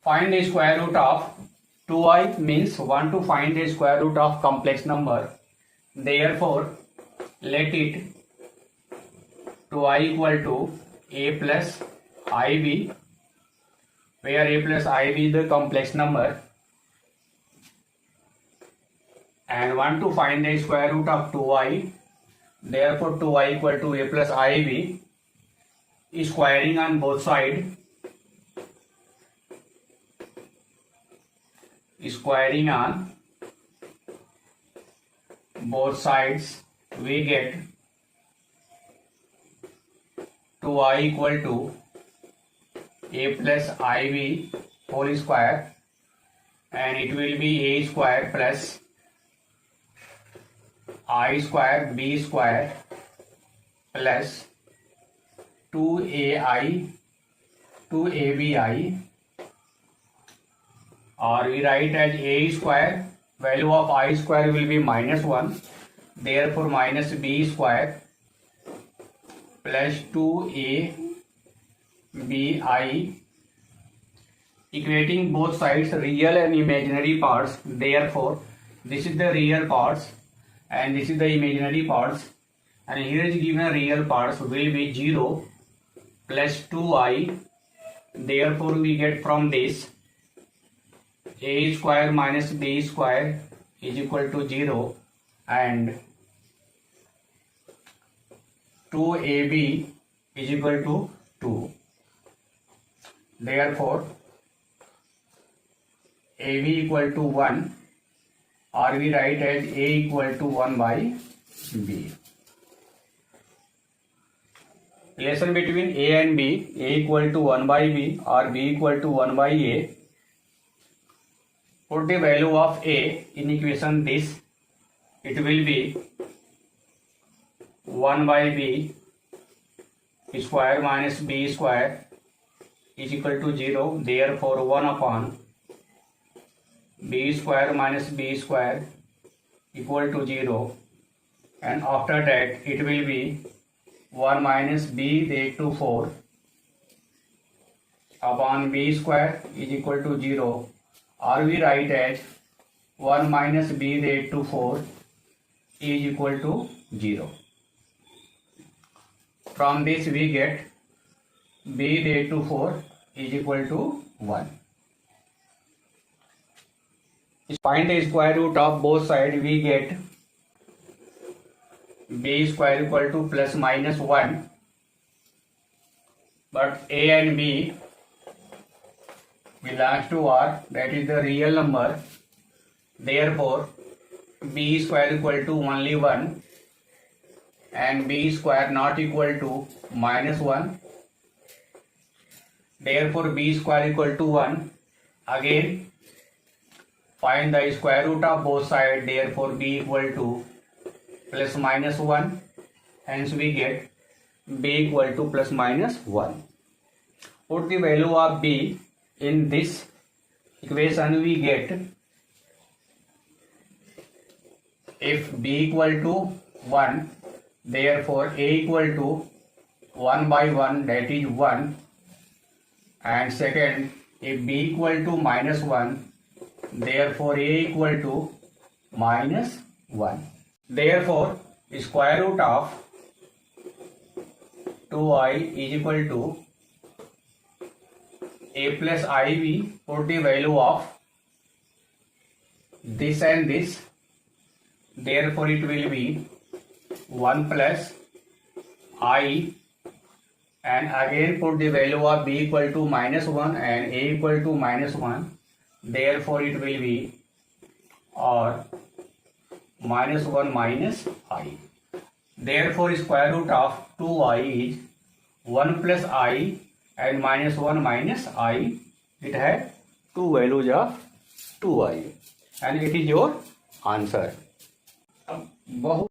Find the square root of 2i means want to find the square root of complex number. Therefore, let it 2i equal to a plus ib, where a plus ib is the complex number, and want to find the square root of 2i. Therefore, 2i equal to a plus ib, squaring on both sides. Squaring on both sides, we get 2i equal to a plus ib whole square, and it will be a square plus I square b square plus 2ai 2abi, or we write as a square, value of I square will be -1, therefore minus b square plus 2abi, equating both sides real and imaginary parts. Therefore this is the real parts and this is the imaginary parts, and here is given real parts will be 0 plus 2i. Therefore we get from this a square minus b square is equal to 0, and 2ab is equal to 2. Therefore ab equal to 1, or we write as a equal to 1 by b. Relation between a and b, a equal to 1 by b or b equal to 1 by a. Put the value of a in equation this, it will be 1 by b square minus b square is equal to 0. Therefore 1 upon b square minus b square equal to 0, and after that it will be 1 minus b raised to 4 upon b square is equal to 0, or we write as 1 minus b raised to 4 is equal to 0. From this we get b raised to 4 is equal to 1. Find the square root of both sides, we get b square equal to plus minus 1, but a and b belongs to R, that is the real number. Therefore b square equal to only 1 and b square not equal to -1. Therefore b square equal to 1. Again find the square root of both sides. Therefore b equal to plus minus 1. Hence we get b equal to plus minus 1. Put the value of b in this equation, we get, if b equal to 1, therefore a equal to 1 by 1, that is 1, and second, if b equal to -1, therefore a equal to -1. Therefore square root of 2i is equal to a plus ib. Put the value of this and this, therefore it will be 1 plus I, and again put the value of b equal to -1 and a equal to -1, therefore it will be or -1 minus I. Therefore square root of 2i is 1 plus I and -1 minus I. It had two values of 2i, and it is your answer. बहुत